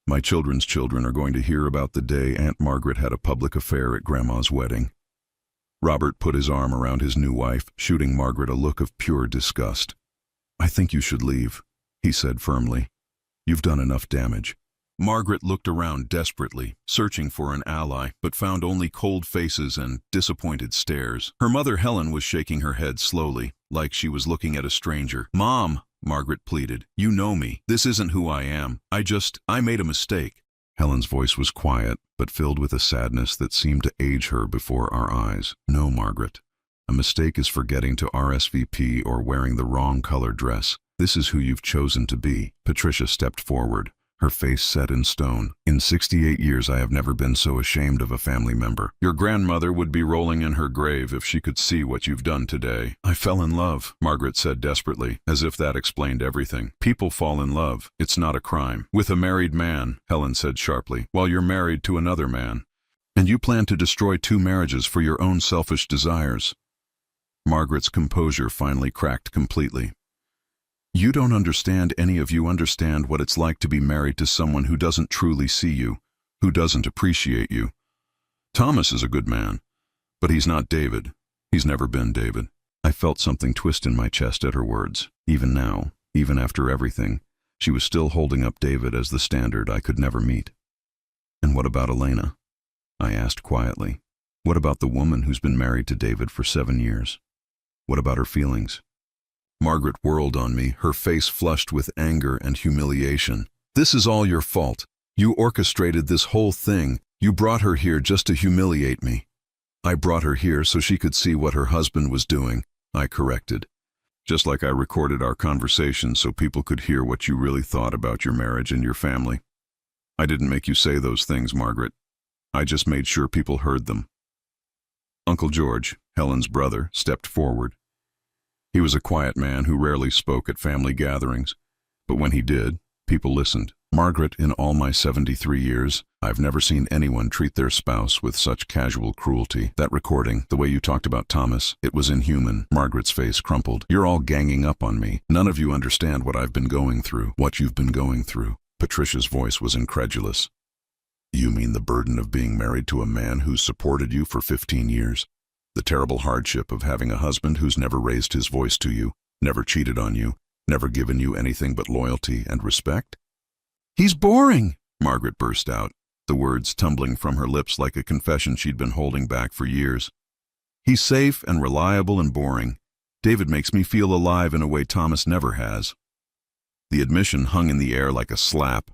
My children's children are going to hear about the day Aunt Margaret had a public affair at Grandma's wedding. Robert put his arm around his new wife, shooting Margaret a look of pure disgust. I think you should leave, he said firmly. You've done enough damage. Margaret looked around desperately, searching for an ally, but found only cold faces and disappointed stares. Her mother Helen was shaking her head slowly, like she was looking at a stranger. Mom, Margaret pleaded, you know me. This isn't who I am. I made a mistake. Helen's voice was quiet, but filled with a sadness that seemed to age her before our eyes. No, Margaret. A mistake is forgetting to RSVP or wearing the wrong color dress. This is who you've chosen to be. Patricia stepped forward, her face set in stone. In 68 years I have never been so ashamed of a family member. Your grandmother would be rolling in her grave if she could see what you've done today. I fell in love, Margaret said desperately, as if that explained everything. People fall in love. It's not a crime. With a married man, Helen said sharply, while you're married to another man. And you plan to destroy 2 marriages for your own selfish desires. Margaret's composure finally cracked completely. You don't understand, any of you understand what it's like to be married to someone who doesn't truly see you, who doesn't appreciate you. Thomas is a good man, but he's not David. He's never been David. I felt something twist in my chest at her words. Even now, even after everything, she was still holding up David as the standard I could never meet. And what about Elena? I asked quietly. What about the woman who's been married to David for 7 years? What about her feelings? Margaret whirled on me, her face flushed with anger and humiliation. This is all your fault. You orchestrated this whole thing. You brought her here just to humiliate me. I brought her here so she could see what her husband was doing, I corrected. Just like I recorded our conversation so people could hear what you really thought about your marriage and your family. I didn't make you say those things, Margaret. I just made sure people heard them. Uncle George, Helen's brother, stepped forward. He was a quiet man who rarely spoke at family gatherings, but when he did, people listened. Margaret, in all my 73 years, I've never seen anyone treat their spouse with such casual cruelty. That recording, the way you talked about Thomas, it was inhuman. Margaret's face crumpled. You're all ganging up on me. None of you understand what I've been going through, what you've been going through. Patricia's voice was incredulous. You mean the burden of being married to a man who's supported you for 15 years? The terrible hardship of having a husband who's never raised his voice to you, never cheated on you, never given you anything but loyalty and respect? He's boring, Margaret burst out, the words tumbling from her lips like a confession she'd been holding back for years. He's safe and reliable and boring. David makes me feel alive in a way Thomas never has. The admission hung in the air like a slap.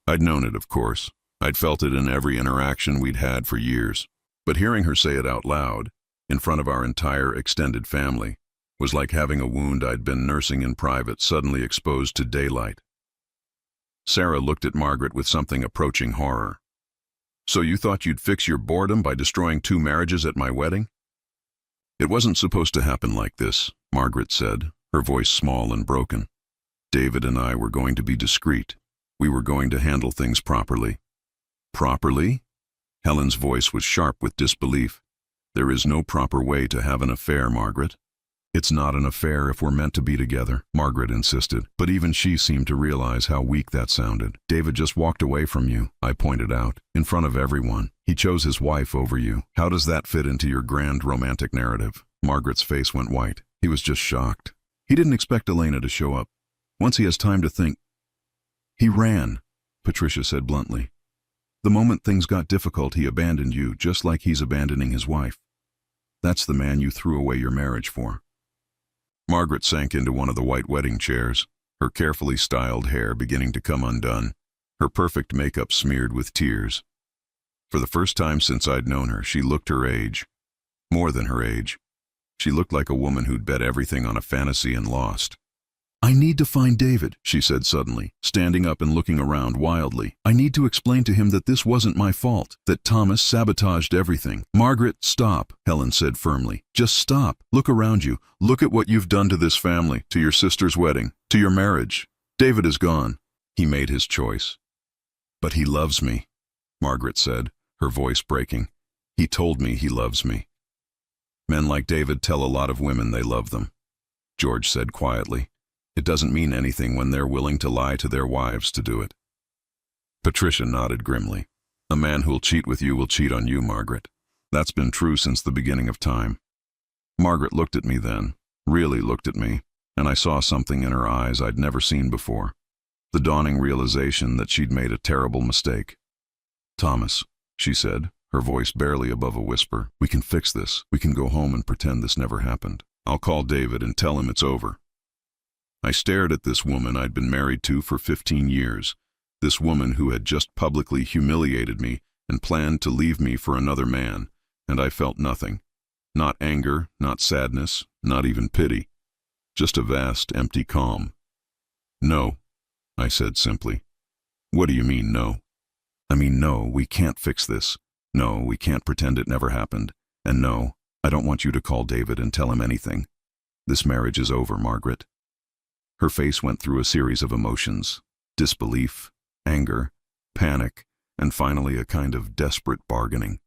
I'd known it, of course. I'd felt it in every interaction we'd had for years. But hearing her say it out loud, in front of our entire extended family, was like having a wound I'd been nursing in private suddenly exposed to daylight. Sarah looked at Margaret with something approaching horror. So you thought you'd fix your boredom by destroying 2 marriages at my wedding? It wasn't supposed to happen like this, Margaret said, her voice small and broken. David and I were going to be discreet. We were going to handle things properly. Properly? Helen's voice was sharp with disbelief. There is no proper way to have an affair, Margaret. It's not an affair if we're meant to be together, Margaret insisted, but even she seemed to realize how weak that sounded. David just walked away from you, I pointed out, in front of everyone. He chose his wife over you. How does that fit into your grand romantic narrative? Margaret's face went white. He was just shocked. He didn't expect Elena to show up. Once he has time to think. He ran, Patricia said bluntly. The moment things got difficult, he abandoned you, just like he's abandoning his wife. That's the man you threw away your marriage for. Margaret sank into one of the white wedding chairs, her carefully styled hair beginning to come undone, her perfect makeup smeared with tears. For the first time since I'd known her, she looked her age. More than her age. She looked like a woman who'd bet everything on a fantasy and lost. I need to find David, she said suddenly, standing up and looking around wildly. I need to explain to him that this wasn't my fault, that Thomas sabotaged everything. Margaret, stop, Helen said firmly. Just stop. Look around you. Look at what you've done to this family, to your sister's wedding, to your marriage. David is gone. He made his choice. But he loves me, Margaret said, her voice breaking. He told me he loves me. Men like David tell a lot of women they love them, George said quietly. It doesn't mean anything when they're willing to lie to their wives to do it. Patricia nodded grimly. A man who'll cheat with you will cheat on you, Margaret. That's been true since the beginning of time. Margaret looked at me then, really looked at me, and I saw something in her eyes I'd never seen before. The dawning realization that she'd made a terrible mistake. Thomas, she said, her voice barely above a whisper, we can fix this. We can go home and pretend this never happened. I'll call David and tell him it's over. I stared at this woman I'd been married to for 15 years, this woman who had just publicly humiliated me and planned to leave me for another man, and I felt nothing. Not anger, not sadness, not even pity. Just a vast, empty calm. No, I said simply. What do you mean, no? I mean, no, we can't fix this. No, we can't pretend it never happened. And no, I don't want you to call David and tell him anything. This marriage is over, Margaret. Her face went through a series of emotions: disbelief, anger, panic, and finally a kind of desperate bargaining.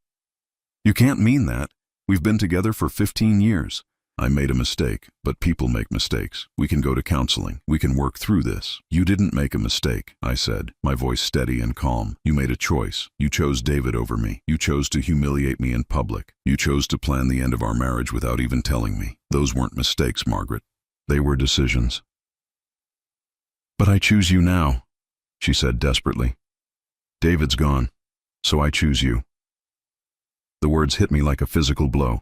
You can't mean that. We've been together for 15 years. I made a mistake, but people make mistakes. We can go to counseling. We can work through this. You didn't make a mistake, I said, my voice steady and calm. You made a choice. You chose David over me. You chose to humiliate me in public. You chose to plan the end of our marriage without even telling me. Those weren't mistakes, Margaret. They were decisions. But I choose you now, she said desperately. David's gone, so I choose you. The words hit me like a physical blow.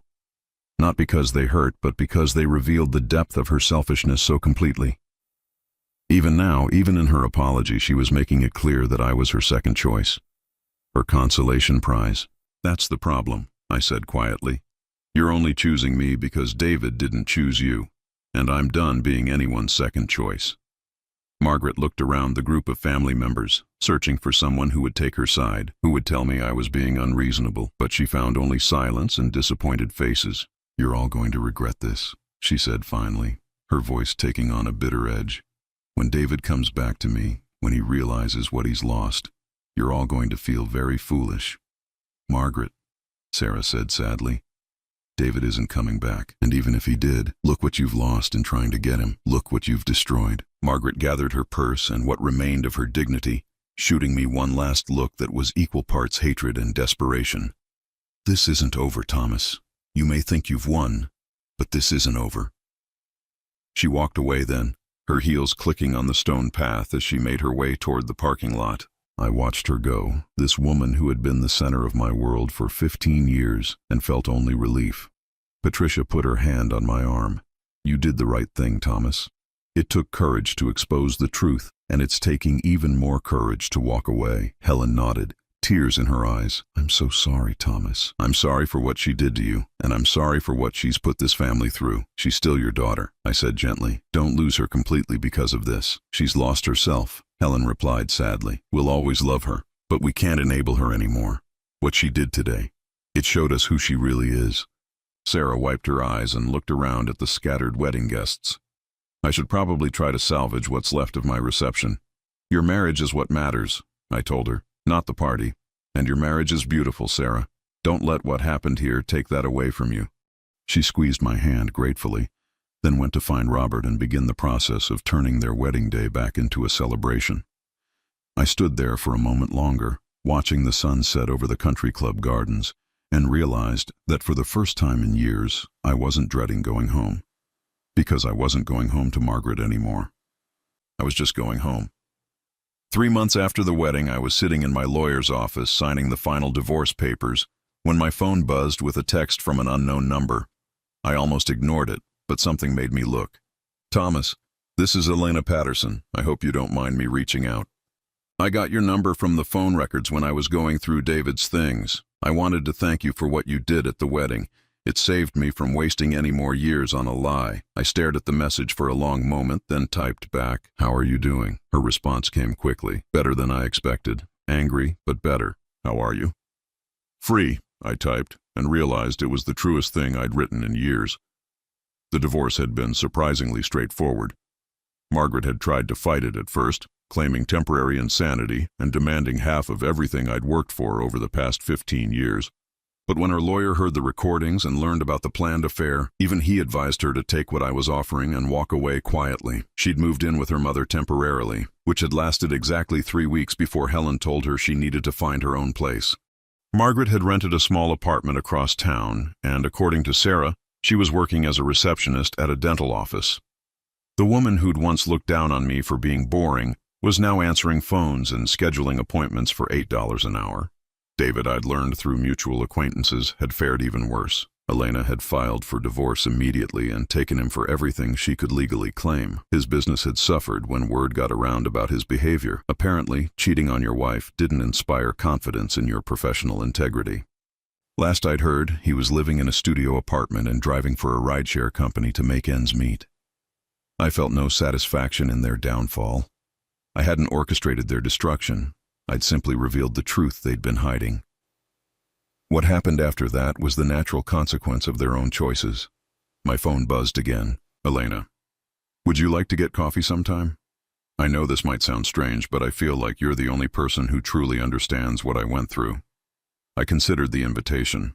Not because they hurt, but because they revealed the depth of her selfishness so completely. Even now, even in her apology, she was making it clear that I was her second choice. Her consolation prize. That's the problem, I said quietly. You're only choosing me because David didn't choose you, and I'm done being anyone's second choice. Margaret looked around the group of family members, searching for someone who would take her side, who would tell me I was being unreasonable, but she found only silence and disappointed faces. You're all going to regret this, she said finally, her voice taking on a bitter edge. When David comes back to me, when he realizes what he's lost, you're all going to feel very foolish. Margaret, Sarah said sadly, David isn't coming back, and even if he did, look what you've lost in trying to get him. Look what you've destroyed. Margaret gathered her purse and what remained of her dignity, shooting me one last look that was equal parts hatred and desperation. This isn't over, Thomas. You may think you've won, but this isn't over. She walked away then, her heels clicking on the stone path as she made her way toward the parking lot. I watched her go, this woman who had been the center of my world for 15 years, and felt only relief. Patricia put her hand on my arm. You did the right thing, Thomas. It took courage to expose the truth, and it's taking even more courage to walk away. Helen nodded, tears in her eyes. I'm so sorry, Thomas. I'm sorry for what she did to you, and I'm sorry for what she's put this family through. She's still your daughter, I said gently. Don't lose her completely because of this. She's lost herself, Helen replied sadly. We'll always love her, but we can't enable her anymore. What she did today, it showed us who she really is. Sarah wiped her eyes and looked around at the scattered wedding guests. I should probably try to salvage what's left of my reception. Your marriage is what matters, I told her, not the party. And your marriage is beautiful, Sarah. Don't let what happened here take that away from you. She squeezed my hand gratefully, then went to find Robert and begin the process of turning their wedding day back into a celebration. I stood there for a moment longer, watching the sun set over the country club gardens, and realized that for the first time in years, I wasn't dreading going home. Because I wasn't going home to Margaret anymore. I was just going home. 3 months after the wedding, I was sitting in my lawyer's office signing the final divorce papers when my phone buzzed with a text from an unknown number. I almost ignored it, but something made me look. Thomas, this is Elena Patterson. I hope you don't mind me reaching out. I got your number from the phone records when I was going through David's things. I wanted to thank you for what you did at the wedding. It saved me from wasting any more years on a lie. I stared at the message for a long moment, then typed back, How are you doing? Her response came quickly. Better than I expected. Angry, but better. How are you? Free, I typed, and realized it was the truest thing I'd written in years. The divorce had been surprisingly straightforward. Margaret had tried to fight it at first, claiming temporary insanity and demanding half of everything I'd worked for over the past 15 years. But when her lawyer heard the recordings and learned about the planned affair, even he advised her to take what I was offering and walk away quietly. She'd moved in with her mother temporarily, which had lasted exactly 3 weeks before Helen told her she needed to find her own place. Margaret had rented a small apartment across town, and according to Sarah, she was working as a receptionist at a dental office. The woman who'd once looked down on me for being boring was now answering phones and scheduling appointments for $8 an hour. David, I'd learned through mutual acquaintances, had fared even worse. Elena had filed for divorce immediately and taken him for everything she could legally claim. His business had suffered when word got around about his behavior. Apparently, cheating on your wife didn't inspire confidence in your professional integrity. Last I'd heard, he was living in a studio apartment and driving for a rideshare company to make ends meet. I felt no satisfaction in their downfall. I hadn't orchestrated their destruction. I'd simply revealed the truth they'd been hiding. What happened after that was the natural consequence of their own choices. My phone buzzed again. Elena. Would you like to get coffee sometime? I know this might sound strange, but I feel like you're the only person who truly understands what I went through. I considered the invitation.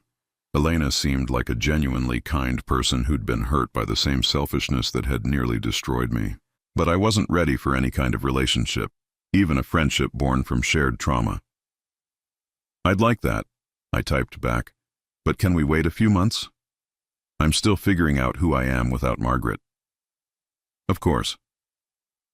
Elena seemed like a genuinely kind person who'd been hurt by the same selfishness that had nearly destroyed me. But I wasn't ready for any kind of relationship, even a friendship born from shared trauma. I'd like that, I typed back, but can we wait a few months? I'm still figuring out who I am without Margaret. Of course.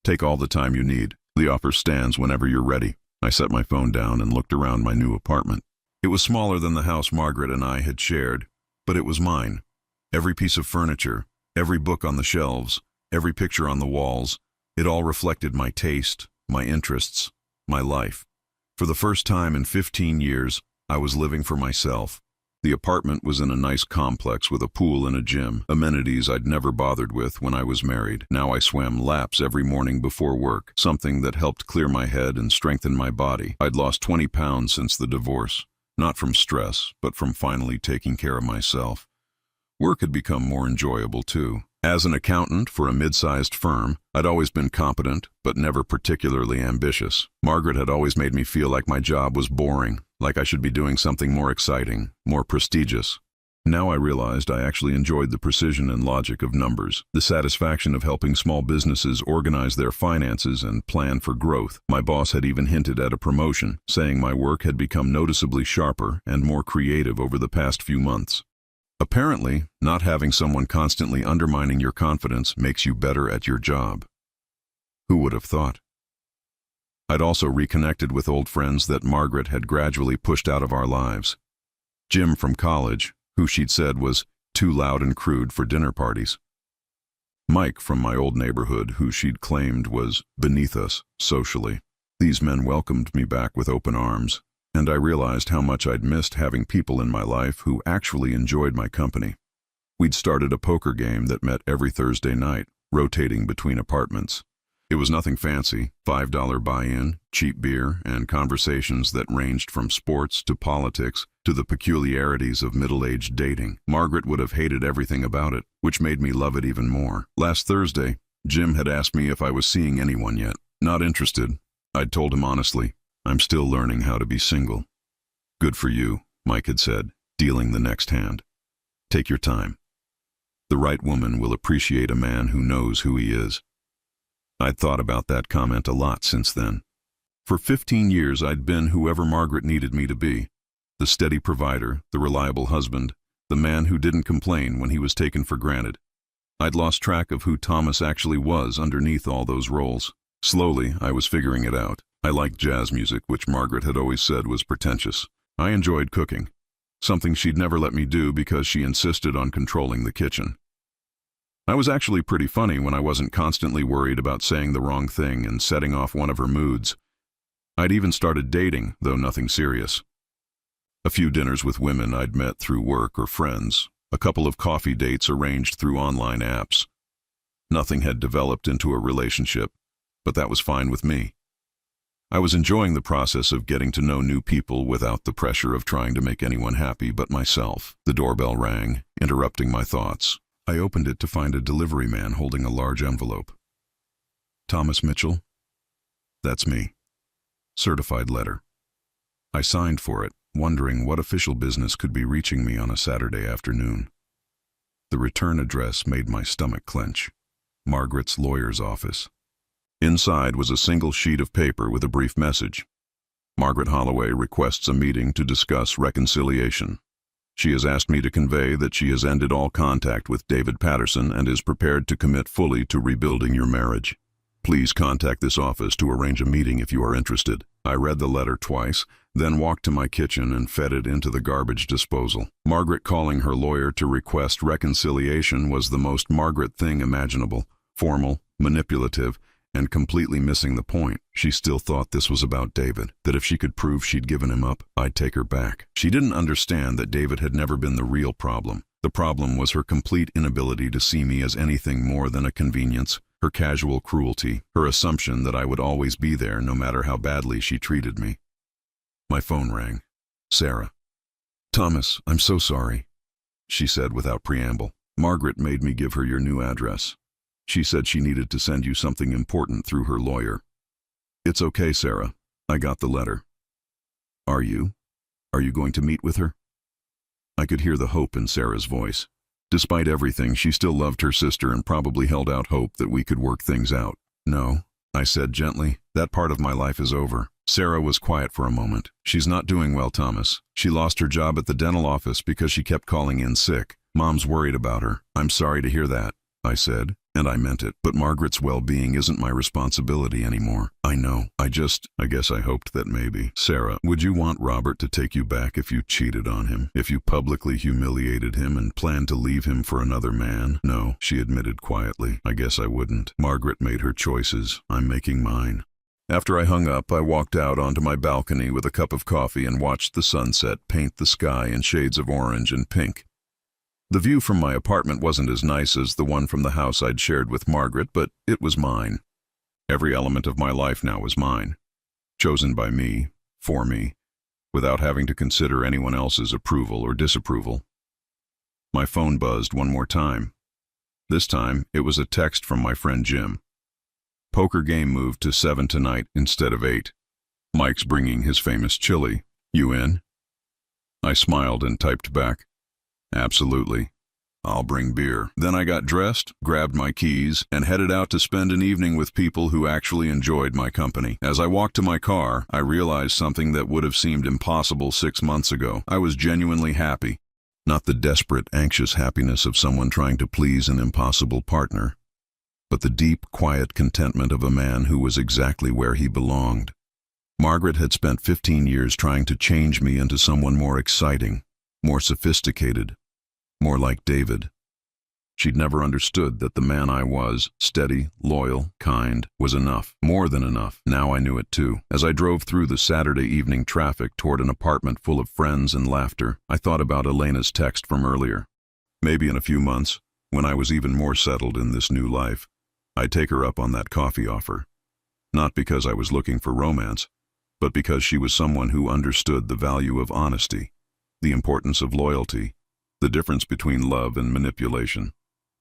Take all the time you need. The offer stands whenever you're ready. I set my phone down and looked around my new apartment. It was smaller than the house Margaret and I had shared, but it was mine. Every piece of furniture, every book on the shelves, every picture on the walls, it all reflected my taste, my interests, my life. For the first time in 15 years, I was living for myself. The apartment was in a nice complex with a pool and a gym, amenities I'd never bothered with when I was married. Now I swam laps every morning before work, something that helped clear my head and strengthen my body. I'd lost 20 pounds since the divorce, not from stress, but from finally taking care of myself. Work had become more enjoyable too. As an accountant for a mid-sized firm, I'd always been competent, but never particularly ambitious. Margaret had always made me feel like my job was boring, like I should be doing something more exciting, more prestigious. Now I realized I actually enjoyed the precision and logic of numbers, the satisfaction of helping small businesses organize their finances and plan for growth. My boss had even hinted at a promotion, saying my work had become noticeably sharper and more creative over the past few months. Apparently, not having someone constantly undermining your confidence makes you better at your job. Who would have thought? I'd also reconnected with old friends that Margaret had gradually pushed out of our lives. Jim from college, who she'd said was too loud and crude for dinner parties. Mike from my old neighborhood, who she'd claimed was beneath us socially. These men welcomed me back with open arms, and I realized how much I'd missed having people in my life who actually enjoyed my company. We'd started a poker game that met every Thursday night, rotating between apartments. It was nothing fancy, $5 buy-in, cheap beer, and conversations that ranged from sports to politics to the peculiarities of middle-aged dating. Margaret would have hated everything about it, which made me love it even more. Last Thursday, Jim had asked me if I was seeing anyone yet. Not interested. I'd told him honestly, I'm still learning how to be single. Good for you, Mike had said, dealing the next hand. Take your time. The right woman will appreciate a man who knows who he is. I'd thought about that comment a lot since then. For 15 years I'd been whoever Margaret needed me to be. The steady provider, the reliable husband, the man who didn't complain when he was taken for granted. I'd lost track of who Thomas actually was underneath all those roles. Slowly, I was figuring it out. I liked jazz music, which Margaret had always said was pretentious. I enjoyed cooking, something she'd never let me do because she insisted on controlling the kitchen. I was actually pretty funny when I wasn't constantly worried about saying the wrong thing and setting off one of her moods. I'd even started dating, though nothing serious. A few dinners with women I'd met through work or friends, a couple of coffee dates arranged through online apps. Nothing had developed into a relationship, but that was fine with me. I was enjoying the process of getting to know new people without the pressure of trying to make anyone happy but myself. The doorbell rang, interrupting my thoughts. I opened it to find a delivery man holding a large envelope. Thomas Mitchell? That's me. Certified letter. I signed for it, wondering what official business could be reaching me on a Saturday afternoon. The return address made my stomach clench. Margaret's lawyer's office. Inside was a single sheet of paper with a brief message. Margaret Holloway requests a meeting to discuss reconciliation. She has asked me to convey that she has ended all contact with David Patterson and is prepared to commit fully to rebuilding your marriage. Please contact this office to arrange a meeting if you are interested. I read the letter twice, then walked to my kitchen and fed it into the garbage disposal. Margaret calling her lawyer to request reconciliation was the most Margaret thing imaginable, formal, manipulative, and completely missing the point. She still thought this was about David, that if she could prove she'd given him up, I'd take her back. She didn't understand that David had never been the real problem. The problem was her complete inability to see me as anything more than a convenience, her casual cruelty, her assumption that I would always be there no matter how badly she treated me. My phone rang. Sarah. "Thomas, I'm so sorry," she said without preamble. "Margaret made me give her your new address. She said she needed to send you something important through her lawyer." "It's okay, Sarah. I got the letter." Are you going to meet with her?" I could hear the hope in Sarah's voice. Despite everything, she still loved her sister and probably held out hope that we could work things out. "No," I said gently. "That part of my life is over." Sarah was quiet for a moment. "She's not doing well, Thomas. She lost her job at the dental office because she kept calling in sick. Mom's worried about her." "I'm sorry to hear that," I said, and I meant it. "But Margaret's well-being isn't my responsibility anymore." "I know. I guess I hoped that maybe." "Sarah, would you want Robert to take you back if you cheated on him? If you publicly humiliated him and planned to leave him for another man?" "No," she admitted quietly. "I guess I wouldn't. Margaret made her choices. I'm making mine." After I hung up, I walked out onto my balcony with a cup of coffee and watched the sunset paint the sky in shades of orange and pink. The view from my apartment wasn't as nice as the one from the house I'd shared with Margaret, but it was mine. Every element of my life now was mine, chosen by me, for me, without having to consider anyone else's approval or disapproval. My phone buzzed one more time. This time, it was a text from my friend Jim. "Poker game moved to 7 tonight instead of 8. Mike's bringing his famous chili. You in?" I smiled and typed back, "Absolutely. I'll bring beer." Then I got dressed, grabbed my keys, and headed out to spend an evening with people who actually enjoyed my company. As I walked to my car, I realized something that would have seemed impossible 6 months ago. I was genuinely happy. Not the desperate, anxious happiness of someone trying to please an impossible partner, but the deep, quiet contentment of a man who was exactly where he belonged. Margaret had spent 15 years trying to change me into someone more exciting, more sophisticated, more like David. She'd never understood that the man I was, steady, loyal, kind, was enough, more than enough. Now I knew it too. As I drove through the Saturday evening traffic toward an apartment full of friends and laughter, I thought about Elena's text from earlier. Maybe in a few months, when I was even more settled in this new life, I'd take her up on that coffee offer. Not because I was looking for romance, but because she was someone who understood the value of honesty, the importance of loyalty, the difference between love and manipulation.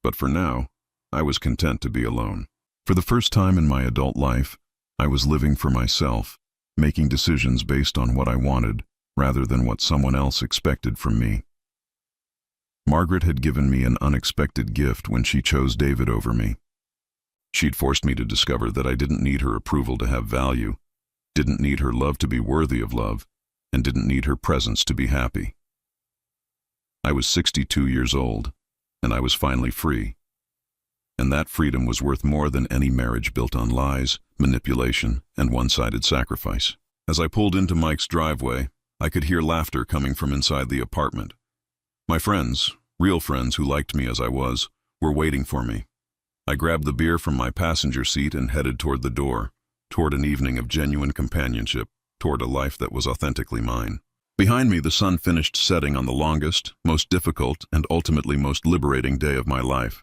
But for now, I was content to be alone. For the first time in my adult life, I was living for myself, making decisions based on what I wanted, rather than what someone else expected from me. Margaret had given me an unexpected gift when she chose David over me. She'd forced me to discover that I didn't need her approval to have value, didn't need her love to be worthy of love, and didn't need her presence to be happy. I was 62 years old, and I was finally free. And that freedom was worth more than any marriage built on lies, manipulation, and one-sided sacrifice. As I pulled into Mike's driveway, I could hear laughter coming from inside the apartment. My friends, real friends who liked me as I was, were waiting for me. I grabbed the beer from my passenger seat and headed toward the door, toward an evening of genuine companionship, toward a life that was authentically mine. Behind me, the sun finished setting on the longest, most difficult, and ultimately most liberating day of my life.